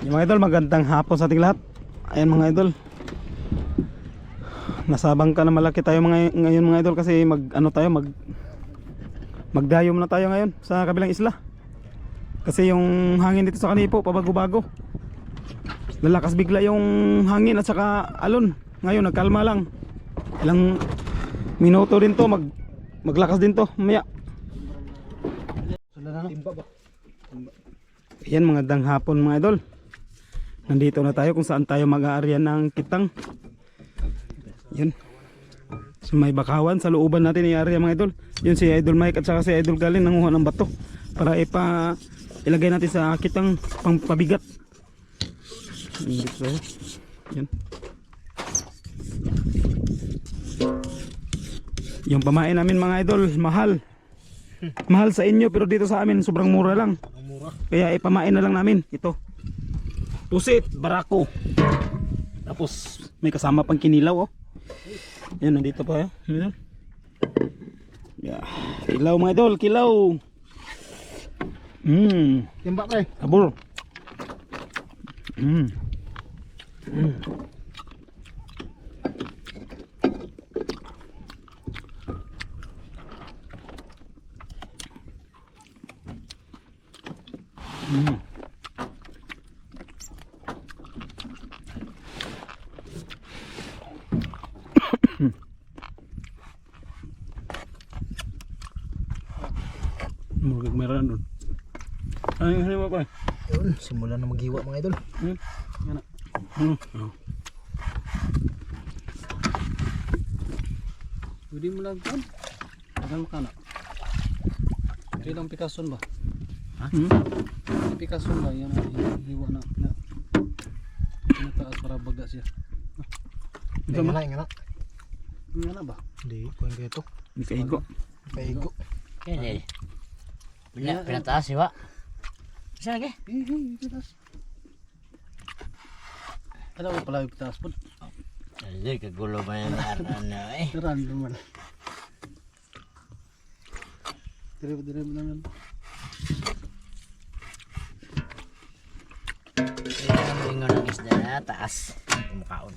Yung mga idol, magandang hapon sa ating lahat. Ayan mga idol, nasabang ka na malaki tayo ngayon mga idol, kasi magdayom na tayo ngayon sa kabilang isla. Kasi yung hangin dito sa Kanipo pabago-bago, lalakas bigla yung hangin at saka alon. Ngayon nagkalma lang, ilang minuto din to, maglakas din to mamaya. Ayan, magandang hapon mga idol. Nandito na tayo kung saan tayo mag-aarya ng kitang. Yun, so may bakawan sa looban natin i-area mga idol. Yun si Idol Mike at saka si Idol Galin nanguha ng bato para ilagay natin sa kitang pang pabigat. Yun, yung pamain namin mga idol, mahal sa inyo, pero dito sa amin sobrang mura lang. Kaya ipamain na lang namin ito, pusit, barako. Tapos may kasama pang kinilaw, oh. Yan, nandito pa, yeah. Yeah. Kilaw mga idol, kilaw. Timba pre. Sabor. Murag meron doon. Ano ba pa? Yun, simula na maghiwa mga idol. Yan na. Pwede mo lang kan? Tagal ka na. Ilang pikason ba? Ha? Pikason ba? Yan na, hiwa na. Pinataas para baga siya. Nga na, nga na. Nga na ba? Hindi, kuhan kayo ito. Hindi kaigo. Kaigo. Kaya pinataas siya. Isa lagi? Pitaas. Ano ko pala yung pitaas po? Hindi, kagulo ba yung ano eh. Random wala. Dire mo lang. Ang lingon ng isda na taas. Kumakaon.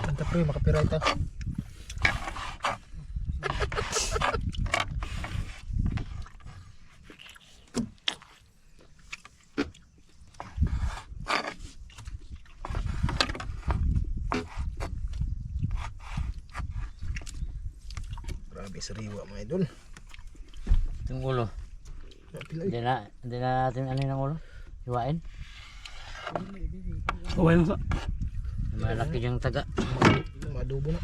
Anta pre, makapira ito. Grabe sariwa mga idol. Itong ulo. Hindi na natin ano ng ulo. Hiwain. Okay lang sa. Malaki yung taga. Madubo na.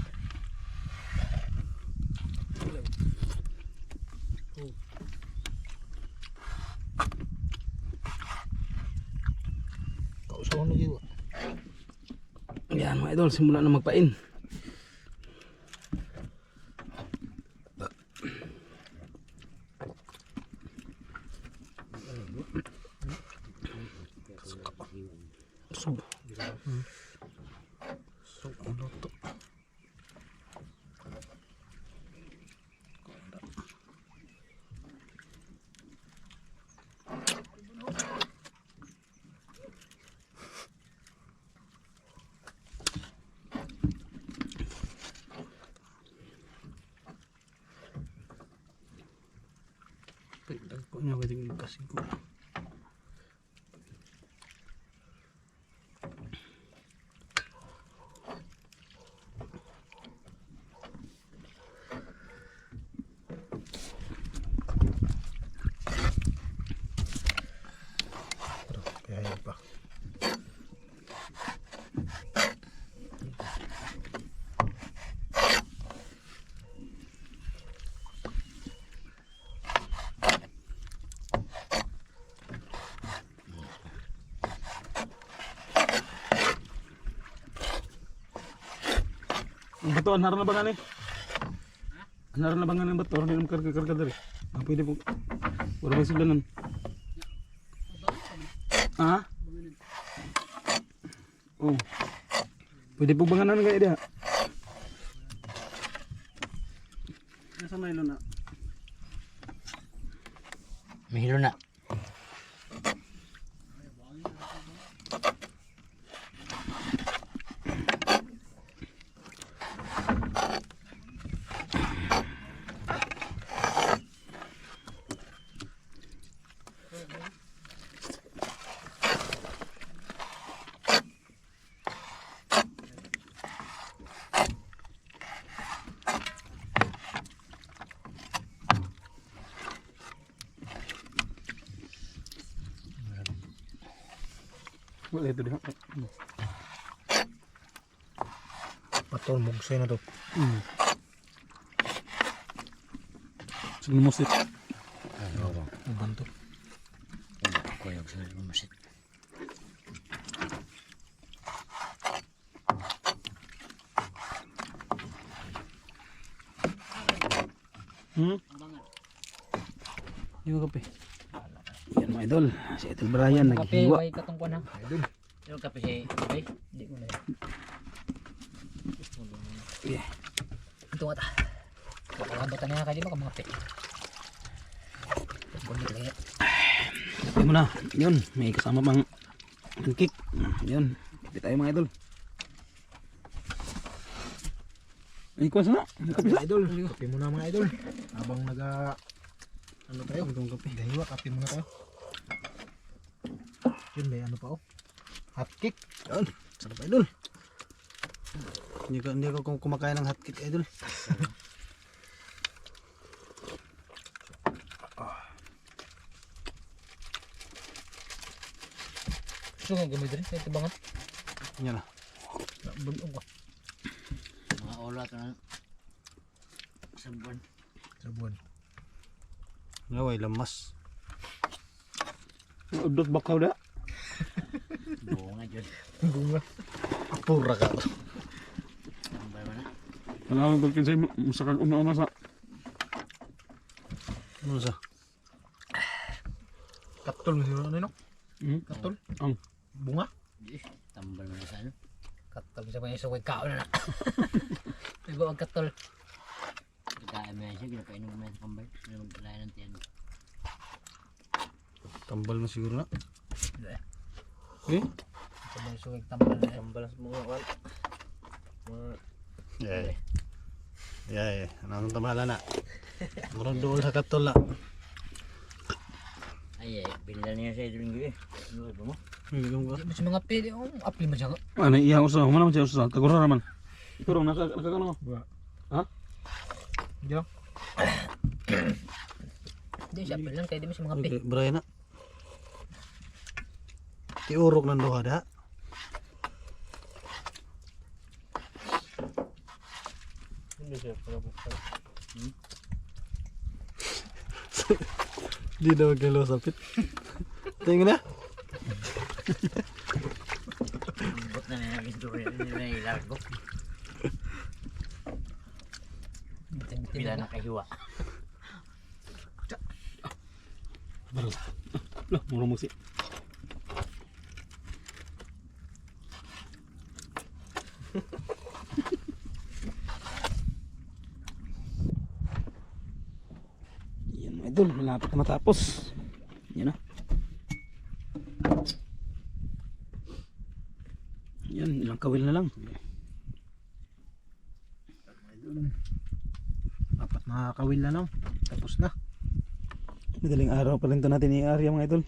Kausawan na giwa. Yan mga idol, simula na magpain. Ko niya pwedeng kasing ko. Kaya pa. Ang bato, anar na ba nga ni? Anar na ba nga ng bato? Hindi naman karga-karga dari. Ah, pwede po. Wala ba sila nun? Ha? Oh. Pwede po banganan kayo dia. Nasa nylon na. Mahilo na. Wala ito dia. Patol, mugsay na to. Sige mo sit. Oo. Uban to. Kuyog sa lumasit. Di ba kape? Yan mga idol. Si Idol Brian naghihiwa. Kape, katong ko na. Idol. Yung kape si kape? Hindi ko na. Yeah. Ito nga ta. Pakakabatan na nga kayo, di ba ka mga pe? Bunit lang yan. Kape mo na. Yun. May kasama pang pancake. Yun. Kape tayo mga idol. Ay, kuha sana. Kape sa Idol. Kape muna mga idol. Habang ano tayo? Kape. Gahiwa, kape muna tayo. Yun, may ano pa oh. Hot cake. Yun. Sarap idol. Hindi ko kumakain ng hot cake idol. Gusto nga gamit rin, ito bangat. Yan na. Bulong ko. Mga ulat na sabon. Sa buwan. Laway lamas. Udot bakaw da. Bunga dyan. Bunga. Pura ka. Tambay mo na. Alam ko kinsay musakag una-una sa. Ano sa? Katol mo sila ano no? Katol? Ang Bunga? Tambay mo na sa ano. Katol siya pa yung suway kao na na. Iba ang katol. Kakain mo yan siya, ginapainom mo yan sa kambay. Ano magpalaya ng tiyan. tambal na siguro na. Ito ba yung suway tambal na yan? Tambal sa bunga wal. Yeah. Yeah. Ano tamala na? Murag dool sa katol na. Ay, binila niya sa ito linggo eh. Ano ba mo? Hindi mo siya mga pili. Apli mo siya. Ano iya usa, mana man siya usa. Tagura naman. Ito ron nakakano. Ha? Diyo. Hindi siya apli lang. Kaya di mo siya mga pili. Okay, Brian na. Tiurok ng duha da. Hindi siya para buksan. Di daw galo sapit. Tingnan na. Bot na niya yung story. Hindi na ilargo. Bila na kahiwa. Lah, murah musik. Yan mga idol, malapit na matapos. Yan na. Yan, ilang kawil na lang. Apat na kawil na lang. Tapos na. Madaling araw pa lang ito natin i-area mga idol.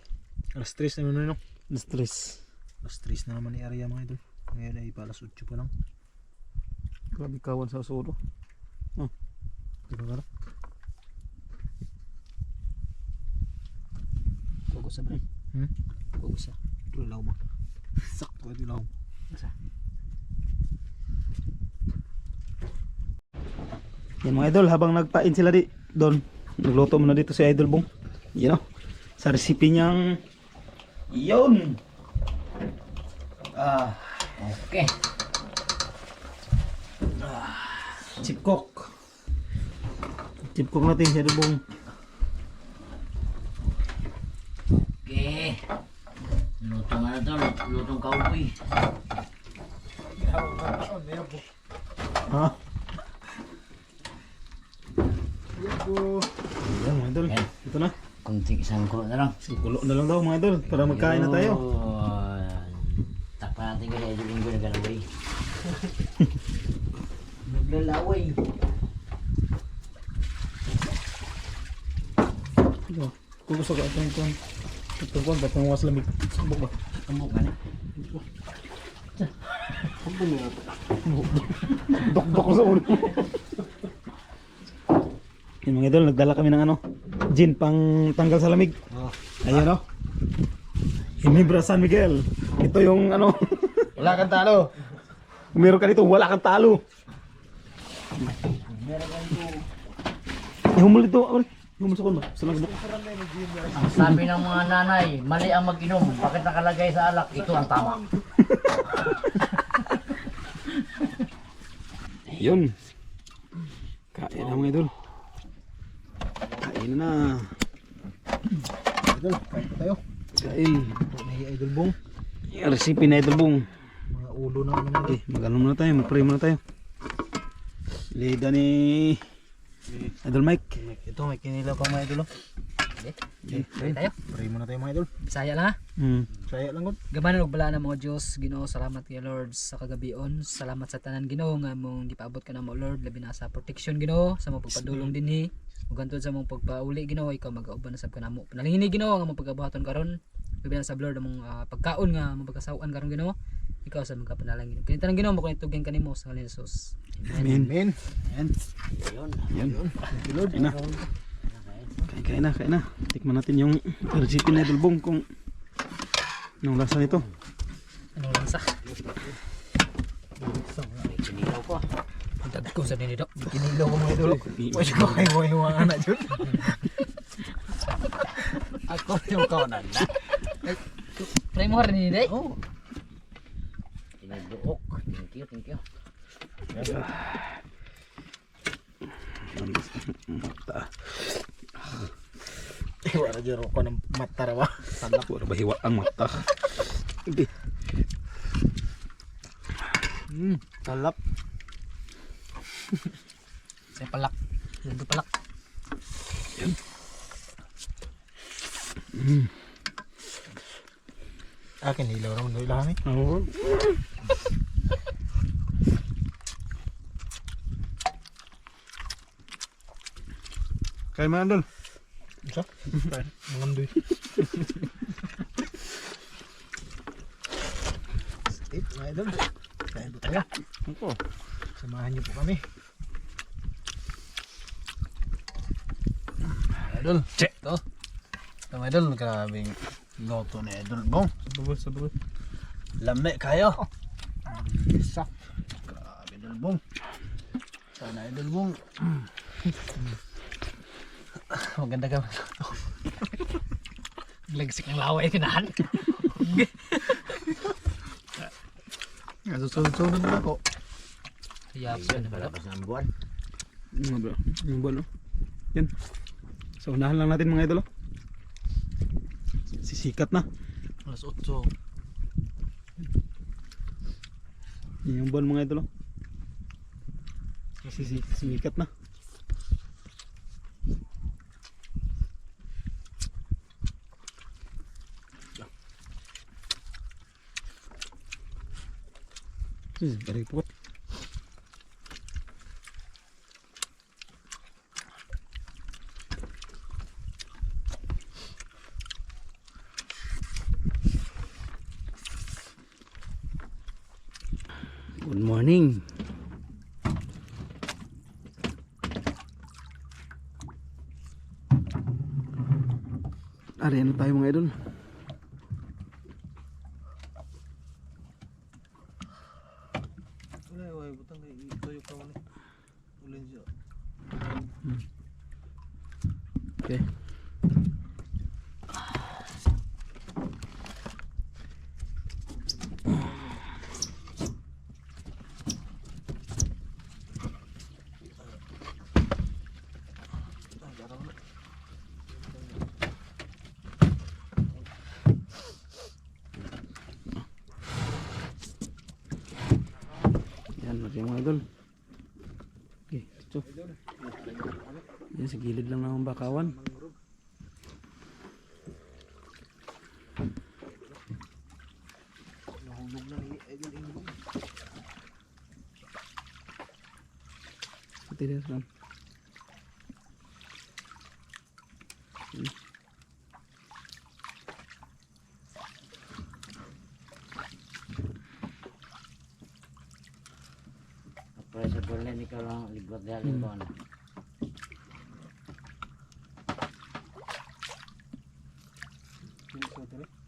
Alas 3 na naman no. Alas 3. Alas 3 na naman i-area mga idol. Ngayon ay pa alas 8 pa lang. Grabe kawan sa usulo. Oh, Di ba ka? Kugus sa bro. Kugus sa. Tulaw mo. Sakto ay tulaw. yan mga idol, habang nagpain sila doon, nagluto muna dito si Idol Bong. Yan o, sa recipe niyang yun. Okay. chip cook. Chip cook natin si Idol Bong. Okay. Lutong ano to? Lutong kaupoy. Ha? Ayan mga idol. Ayan. Ito na. Kunting isang kulo na lang. Kulo na lang daw mga idol para magkain na tayo. Yun. Takpan natin ko sa Idol Linggo naglalaway. Naglalaway. Ito. Kung gusto ka itong kuwan. Itong kuwan ba? Itong was lamig. Sabok ba? Tumbok ka na. Dok-dok sa ulo. Yung mga idol, nagdala kami ng ano, gin pang tanggal sa lamig. Ayun o. Hinibra San Miguel. Ito yung ano, Wala kang talo. kung meron ka dito, wala kang talo. Ihumul dito, awal. Ihumul sa kon ba? Sa lagbok. Ang sabi ng mga nanay, mali ang mag-inom. Bakit nakalagay sa alak? Ito ang tama. Yun. Kain na mga idol. Kain na. Idol, kain pa tayo. Kain. Ito na yung Idol Bong. Yung recipe na idol Bong. Mga ulo na naman. Okay, mag-ano muna tayo, mag-pray muna tayo. Lida ni Idol Mike. Ito, may kinilaw pa mga idol. Pray tayo. Pray muna tayo mga idol. Bisaya lang ha. Saya lang gud. Gamanan og bala na mga Dios, Ginoo, salamat kay Lord sa kagabion. Salamat sa tanan Ginoo nga mong gipaabot ka na mo Lord, labi na sa protection Ginoo, sa mong pagpadulong dinhi. Ug antod sa mong pagpauli Ginoo, ikaw mag-auban na sab kanamo. Panalingin Ginoo nga mong pagabuhaton karon. Labi na sa Lord among pagkaon nga mong pagkasawan karon Ginoo. Ikaw sa mga panalangin. Kini tanang Ginoo mo kun tugyan kanimo sa ngalan ni Jesus. Amen. Amen. Ayan. Ayun. Ayan. Kain na. Kain na, kain na. Tikman natin yung recipe na Idol Bong kung anong lasa nito. Anong lansa? May sinilaw ko. Pagdag ko sa dinito. Kinilaw ko mga idol. Pwede ko kayo mo yung mga anak dyan. Ako yung kaunan na. Pray mo rin ni Oh. Tiniduok. Thank you, thank you. Mata. Wala dyan ko ng mata rawa. Talak. Wala ba hiwa ang mata? Hindi. Talap. Saya palak. Lagi palak. Akin hilaw naman doon ilahan eh. Oo. Kain mga Idol. Isa? Mangandoy. Step mga idol. Kain po tayo. Ako. Samahan niyo po kami. Idol. Che. Ito. Ito mga idol. Grabing loto ni Idol Bong. Sabagay, sabagay. Lame kayo. Isa. Grabe Idol Bong. Sana Idol Bong. Maganda ka. Lagsik ng laway kinahan. Susunod na ako. Yap. Ayun, palapas ng buwan. Yung buwan, oh. Yan. So, unahan lang natin mga idol, oh. Sisikat na. Alas 8. Yan yung buwan mga idol, oh. Sisikat na. Very good. Good morning. Ari na tayo mga idol. Okay. siya mga idol. Okay, ito. Yan, sa gilid lang ng bakawan. Nahulog na ni idol Ingong. Pati din saan. Kapag sa bulan, ikaw lang ligot dahil ito ano.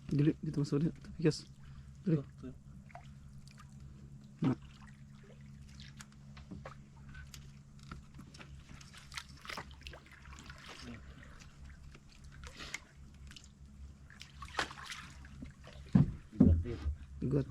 Dili, dito masuk dia. Pikas. Dili. Nah. Ligot dito. Igot.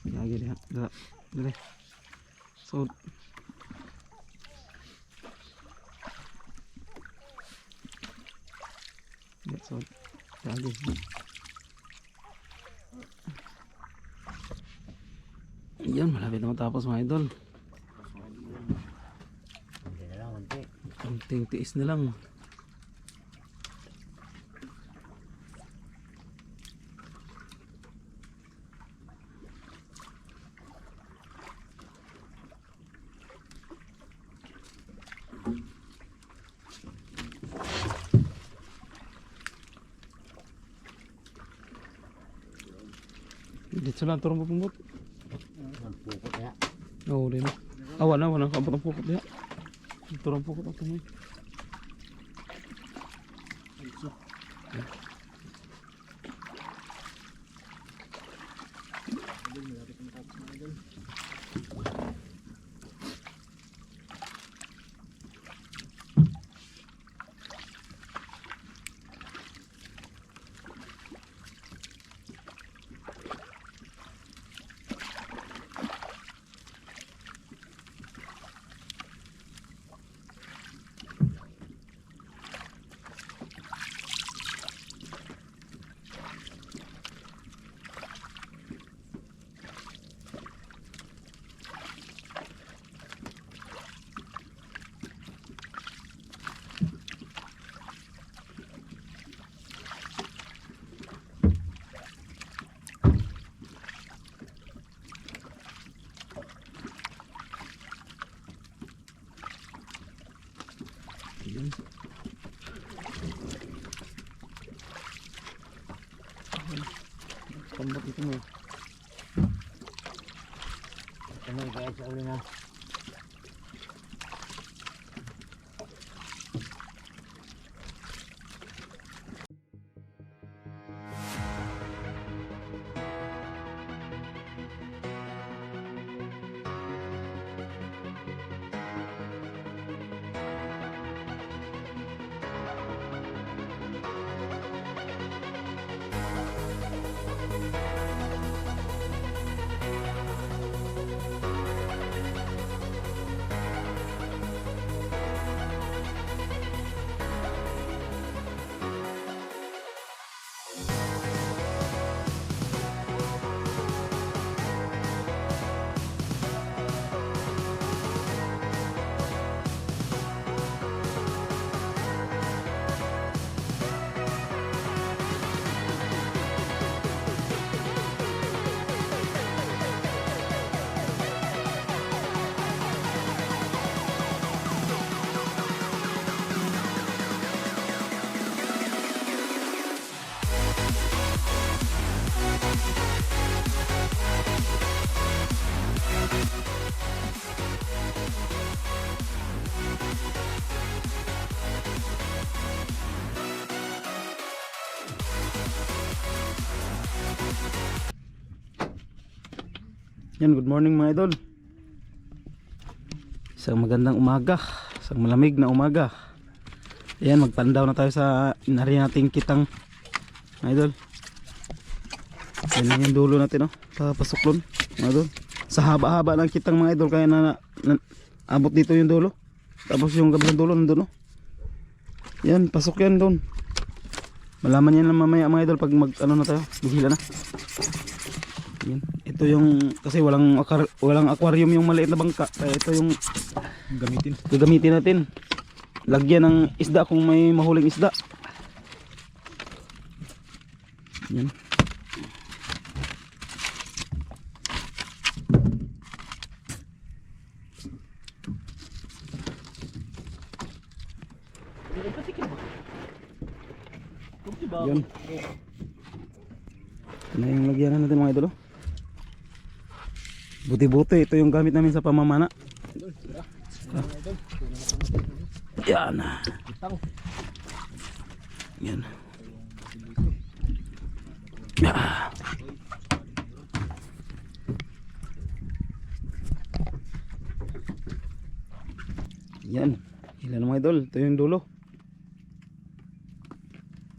Lagi dia. Dah. Dili. So ya, so lagi. Yan, malapit na matapos mga idol. Hindi na lang, unti. Kunting tiis na lang. Dito lang turun pupumot. Ang pukot niya. Oo, din. Awan na, wala kabot ang pukot niya. Turun pukot ang tumoy. Yan. Tambak itu mo. Kamay kaya sa ulo na. Yan, good morning mga idol. Isang magandang umaga, isang malamig na umaga. Ayan, magpandaw na tayo sa inari nating kitang mga idol. Yan lang yung dulo natin, no? Sa pasuklon mga idol. Sa haba-haba ng kitang mga idol, kaya abot dito yung dulo. Tapos yung kabilang dulo nandun, no? Yan, pasok yan doon. Malaman yan lang mamaya mga idol pag ano na tayo, bihila na. Yan. Ito yung, kasi walang aquarium yung maliit na bangka, kaya ito yung gagamitin natin. Lagyan ng isda kung may mahuling isda. Yan. Yun. Ito na yung lagyan natin mga idol. Buti-buti, ito yung gamit namin sa pamamana. Yan. Yan. Yan. Ilan mga idol, ito yung dulo.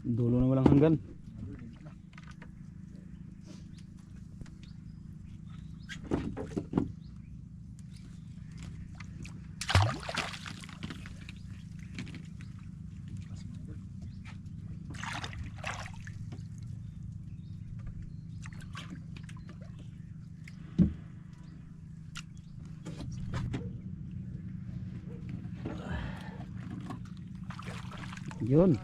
Dulo na walang hanggan. Yun.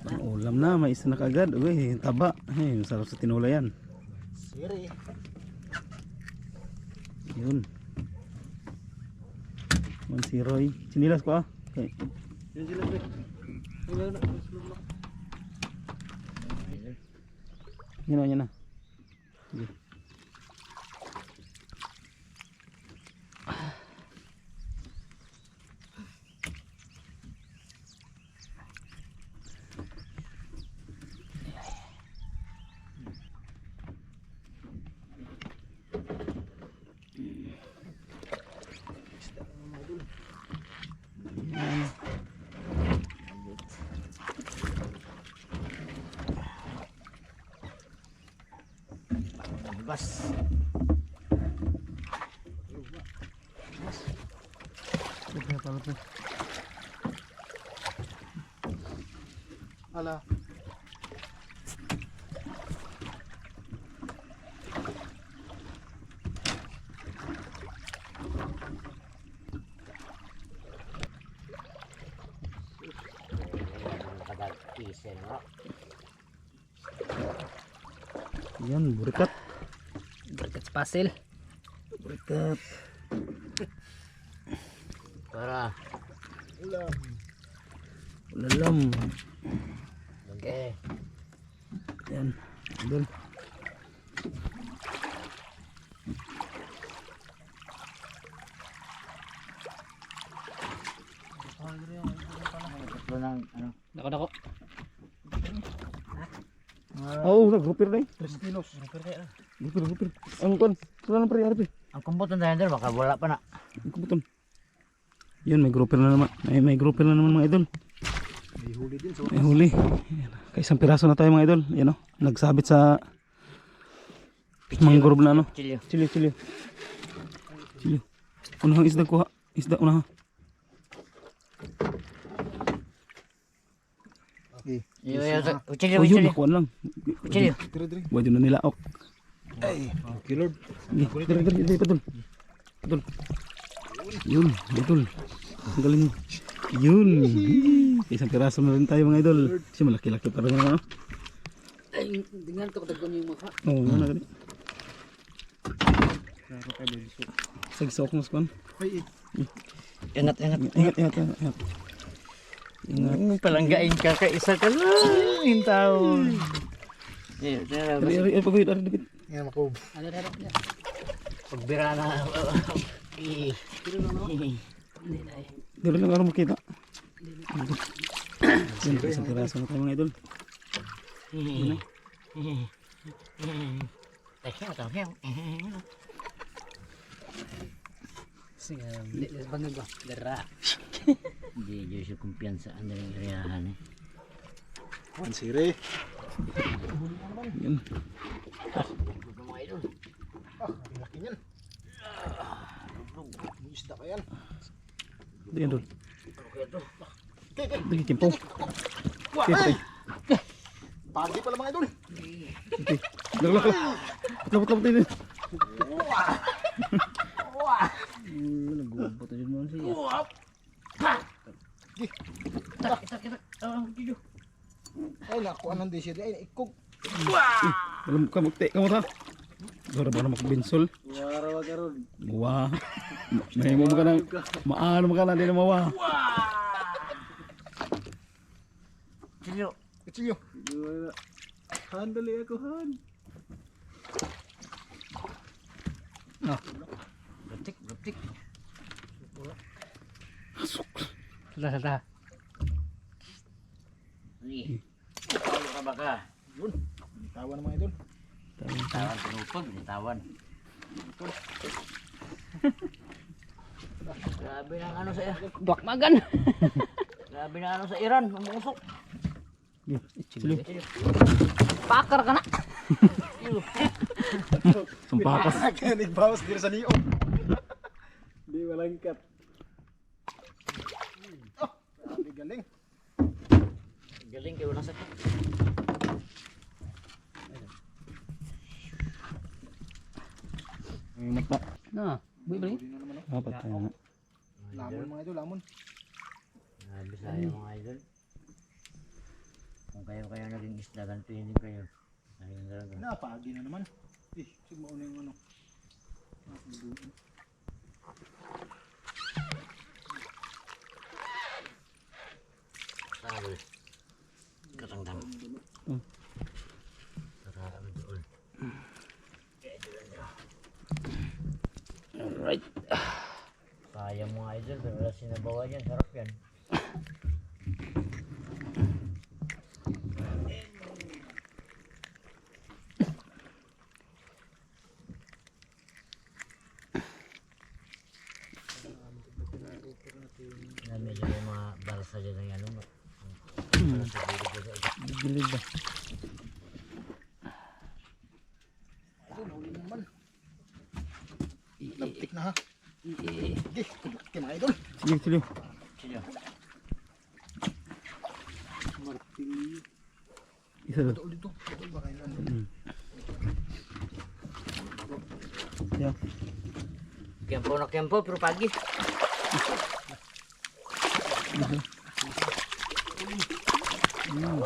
Ang ulam na, may isa na kagad. Uy, taba. Ay, masarap sa tinola yan. Siri. Yun. Man si Roy. Sinilas ko ah. Okay. Yan na, yan na. Okay. Bas. Ala. Yan, burikat. Berkat pasil. Burikat. Para. Ulam. Ulalam. Okay. Yan. Idol. Tatlo ng ano. Dako. Oo, nag-grouper na eh. Tristinos. Grouper. Ang kon. Sila ng pare-arpe. Ang kumputan tayo dito, baka wala pa na. Ang kubuton. Yun, may grouper na naman. May grouper na naman mga idol. May huli din sa May huli. Yan. Kaya isang piraso na tayo mga idol. Yan o. Nagsabit sa mangrove na ano. Chilyo. Chili. Unahang isda kuha. Isda unahang. Okay. Chilyo. Oh yun, nakuha lang. Chilyo. Diri. Wadyo na nilaok. Ay. Okay, Lord. Dali, patol. Yun, idol. Ang galing mo. Yun. Isang piraso na rin tayo mga idol. Kasi malaki-laki pa rin ano. Ay, tingnan to katagon yung mukha. Oo, yan na rin. Sagsok mo saan. Ay. Ingat. Ingat. Palanggain ka isa ka lang yung taon. Ari, pagawid, ari, dapit. Yan makob. Ano. Pagbira na. Dito lang araw makita. Yan, isang piraso na tayo mga idol. Teknya atau hew. Sige, bangag ba? Dara. Di Diyos yung kumpiyansaan na yung iriyahan eh. Ang siri. Yan. Mga idol. Ang laki niyan. May isda ka yan. Ito yan, Dol. Okay ito. Ito, timpo. Wah, Ito, pagi pala mga idol. Labot, din. Nagubot din mo siya. Ay, nakuha ng disyo. Ay, ikog. Alam ka, kamot ha. Gora ba na makabinsol? Wah. May mo ka nang, maano ka na, di na mawa. Silyo. Kutsilyo. Handali ako, Han. Betik. Dah. Nih. Tahu ka baka? Yun. Tawa ng mga idol. Tawan pinupag, tawan. Grabe ng ano sa Duak magan. Grabe ng ano sa Iran, umusok. Silyo. Pakar ka na. Sampakas. Kanig bawas dito sa liyo. Di walang kat. Oh, grabe galing. Galing kayo nang sakit. May mata. Na, buy bali. Hindi na naman. Dapat tayo na. Lamon mga idol, lamon. Grabe sa mga idol. Kung kayo naging isda, ganito yun din kayo. Ayun talaga. Napagi na naman. Sige mauna yung ano. Sabol. Katangtang. Sarap betul. Alright. Sayang mga idol, pero wala sinabawa yan. Sarap yan. Namin dyan yung mga balsa dyan ng ano. Gilid ba? Idol, huli naman. Laptik na ha. Sige, tulak mga idol. Sige, silyo. Sino? Isa doon. Idol dito. Idol ba kayo ano? Yeah. Kempo na kempo, pero pagi. Ganda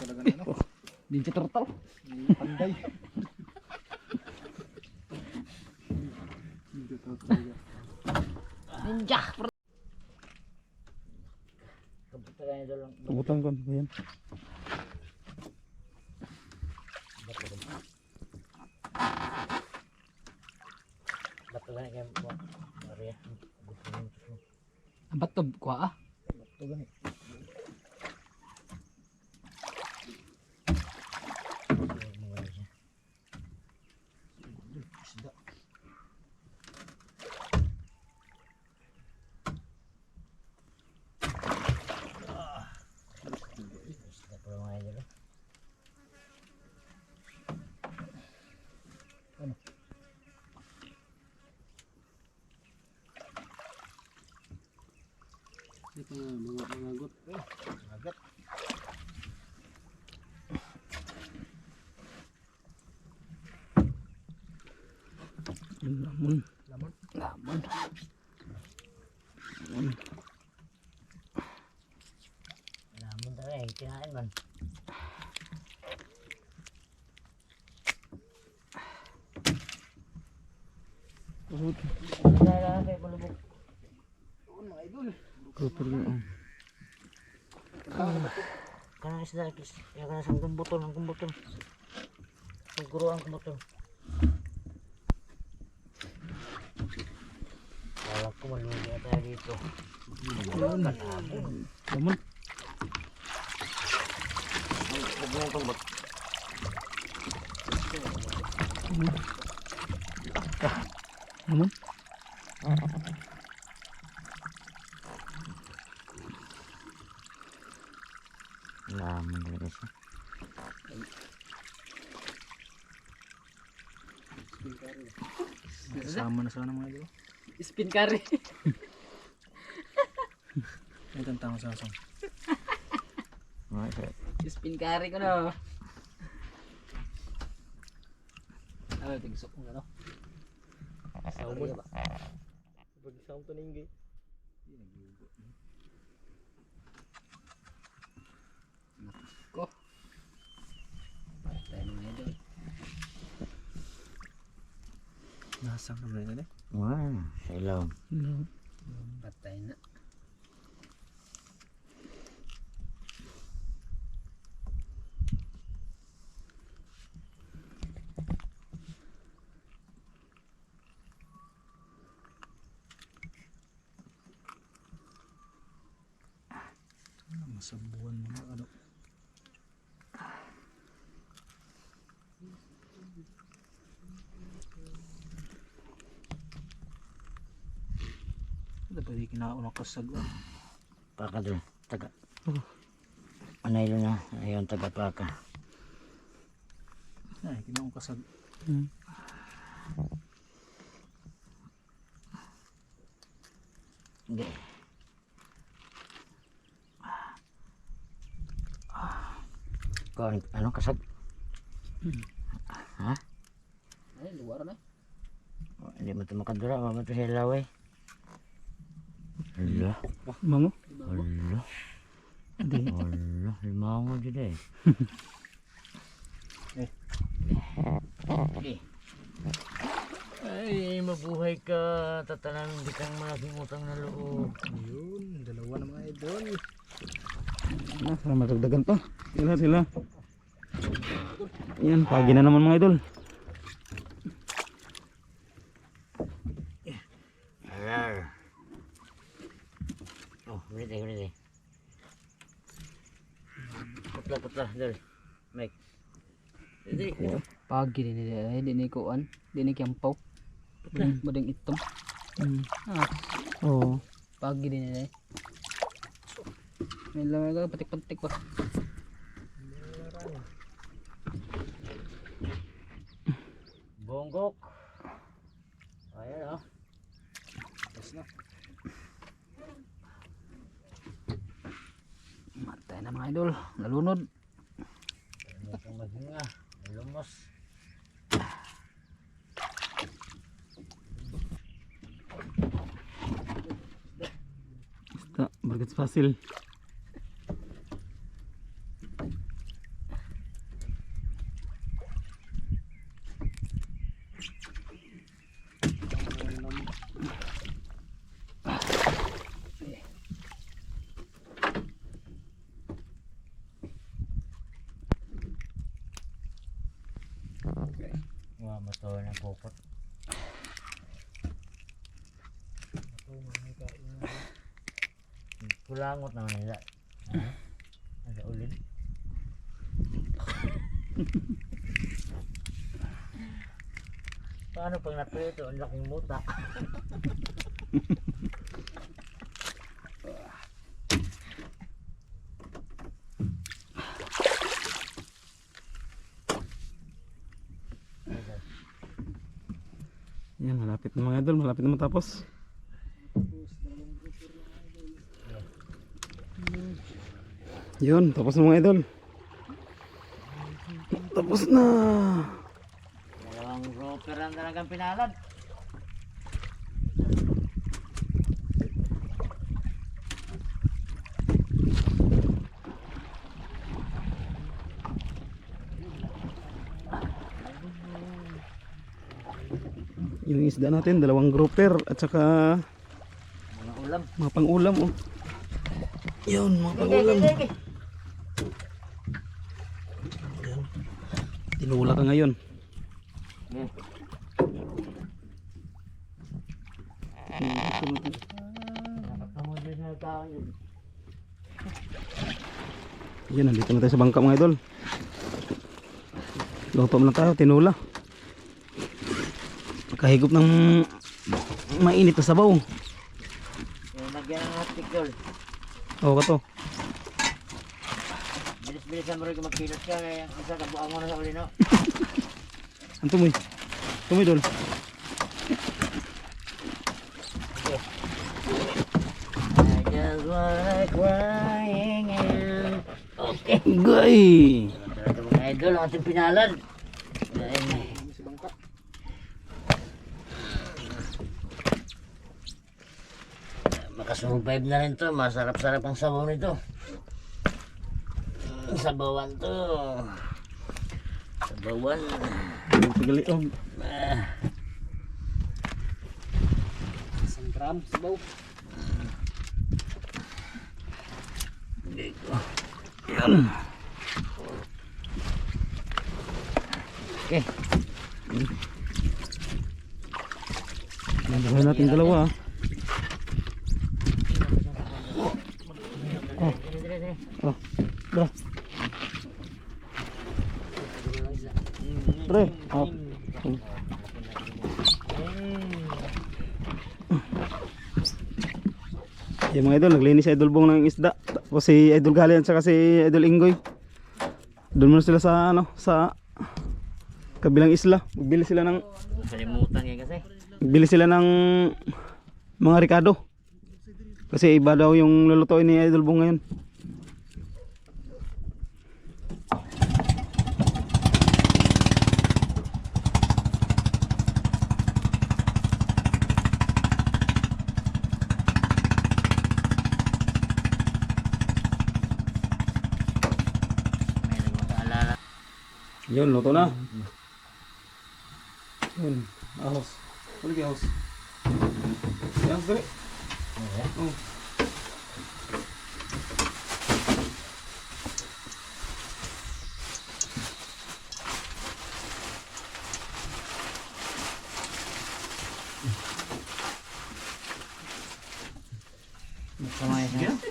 talaga na ano. Dinci turtle. Panday. Ninja! Kabutan na doon lang. Kabutan ko. Ayan. Bato na kayo po. Maria. Gusto nyo ito. Ang bato kuha ah. Ito gani. Mga siya. Isda. Isda pala mga idol. Agat. Lamon. Lamon. Lamon. Namun talaga eh. Kinain man. Wala kayo palubog. Doon mga idol. Grouper yun. Kanang isda. Kaya kanang sang kumbutol. Ang kumbutol. Siguro ang kumbutol. Wala ko malugi na tayo dito. Lamon. Huwag mo itong bot. Naman. Laman talaga siya. Kasama na sana mga idol. Spin carry. Ito ang tama sa asang. Mga sir. Spin carry ko na. Ano, tigsok mo ano? Salmon. Pag isang to ninggay. Ko. Patay mo na idol. Nasang na mga idol. Wow, sa ilaw. Patay na. Masabuhan mga ano. Ito pwede kinauna kasag. Paka doon. Taga. Anay na. Ayun, taga paka. Ay, kinauna kasag. Hindi. Kau ano kasag? Ha? Ay, luwar na. Oh, hindi mo ito makadura. Mama ito sa ilaw eh. Hala. Mango. Hala. Hala. Limango dyan eh. Okay. Ay, mabuhay ka. Tatanan, hindi kang malaking utang na loob. Ayun, dalawa na mga idol. Sana matagdagan pa. Sila. Yan, pagi na naman mga idol. Alar. Oh, ulit eh. Putla, dal. Mike. Hindi. Pagi din nila. Ay, di ni kuan. Di ni kiyampaw. Madang itom. Ah, Oo. pagi din nila. May lamang ka, patik-patik pa. Bonggok. Ayan oh. Tapos na. Matay na mga idol. Nalunod. Ano kang maghinga? Lumos. Basta, bargats fasil. Wah, mato na pupot. Kulangot naman nila. Ada ulin. Paano pag natuyo ito? Ang laking muta. Yan, malapit na mga idol. Malapit na matapos. Yun, tapos na mga idol. Tapos na. Dalawang roper ang talagang pinalad. Yung isda natin, dalawang grouper at saka Mga ulam. mga pang-ulam oh. Yun, mga pang-ulam. Ayan. Tinula ka ngayon. Nakakamundi na tayo. Yan, nandito na tayo sa bangka mga idol. Luto na tayo, tinula. Kahigop ng mainit na sabaw. Yung nagyan ng hot picture. Oo ka to. Bilis-bilisan mo rin kung magpilot ka. Kaya isa kabuang mo na sa uli, no? Ang tumoy. Tumoy dol. I just wanna crying and... Okay. Gay. Ito mga idol, ang ating pinalan. Makasurvive na rin to. Masarap-sarap ang sabaw nito. Sabawan to. Sabawan. Pagaliog. Isang gram sabaw. Yan. Okay. Nandun natin dalawa. Oh, bro. Pre, oh. Yung mga idol, naglinis si Idol Bong ng isda. Tapos si Idol Galian at si Idol Ingoy. Doon muna sila sa ano, sa kabilang isla. Magbili sila ng mga Ricardo. Kasi iba daw yung lulutuin ni Idol Bong ngayon. Yun, luto na. Yun, ahos. Ulit ahos. Yan, dali. Oh.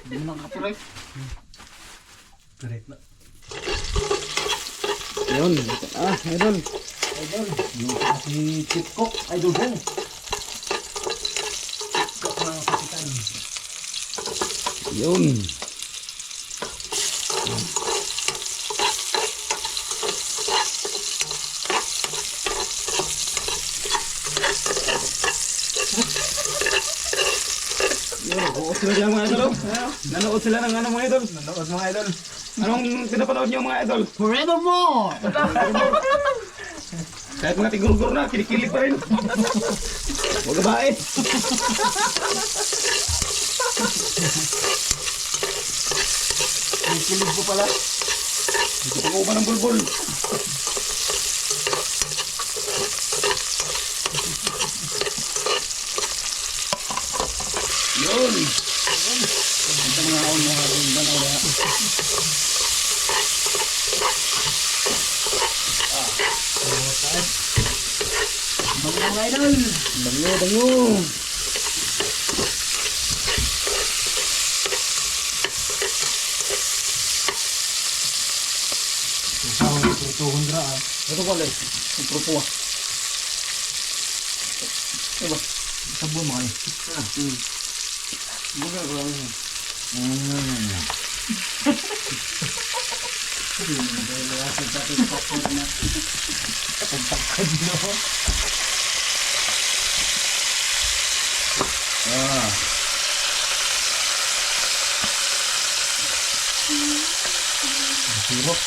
Hindi mo nakapiray. Piray na. Yun, idol. Idol. Yung si Tip Cook, Idol Bong. Cook ng kapitan. Yun. Nanood sila dyan mga idol. Nanood sila ng ano mga idol. Nanood mga idol. Anong pinapanood nyo mga idol? Forevermore! Kahit mga tigurgur na, kinikilig pa rin. Huwag gabait. Kinikilig po pala. Hindi pa kuha ng bulbul. Yun. Ito mga kaon mga bundan o na. Bango mga idol. Bango, bango. Ito ko lang. Ito po. Diba? Sabon mo kayo. Buka ko lang. Sirop.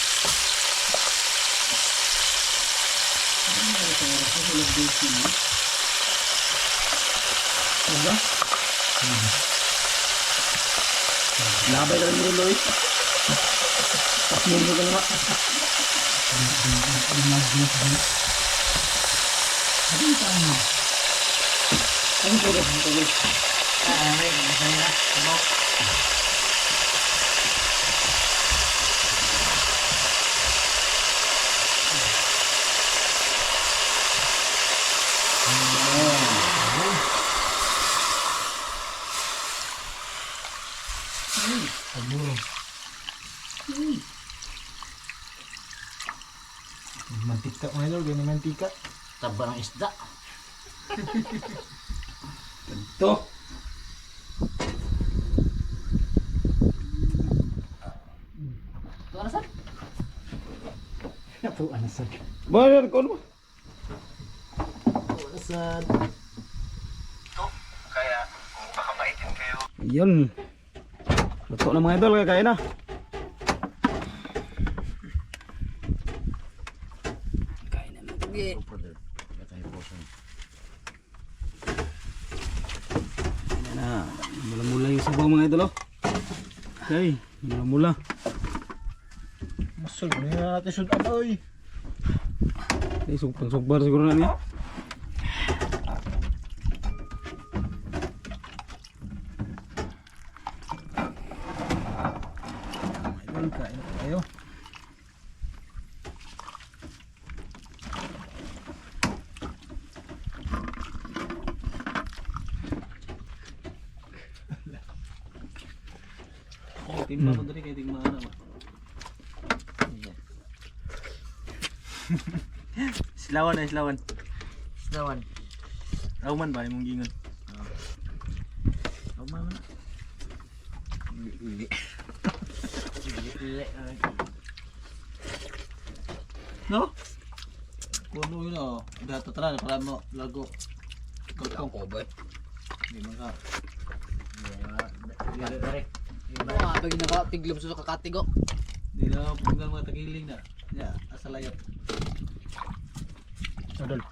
Labay ka rin rin, Lois. Pasmin mo ka naman. Ano po rin? Ano po rin? Ay, masaya na. Ano? Mantika mga idol, ganyan mantika. Taba ng isda. Ito. Ito na sir. Ito, ano sa? Bayar ko ano ba? Ano sa? Ayun. Luto na mga idol, kaya na. Kain na matagi. Brother, gatay po siya. Ayan na. Mula-mula yung sabaw mga idol oh. Okay, mula-mula. Masol, ano na natin sudan, oy. Okay, sugbar siguro na niya. Idol, kain na tayo. Timba ko diri kay tingma na ba. Silawan na silawan. Dawan. Rauman ba imong gingon? Rauman na. No? Kuno yun oh. Dato tara na para mo lago. Kotong ko ba? Di man ka. Direct. Mga pag nakatiglob sa kakatigo. Di na paggal mga tagiling na. Ya, asalayot. Idol.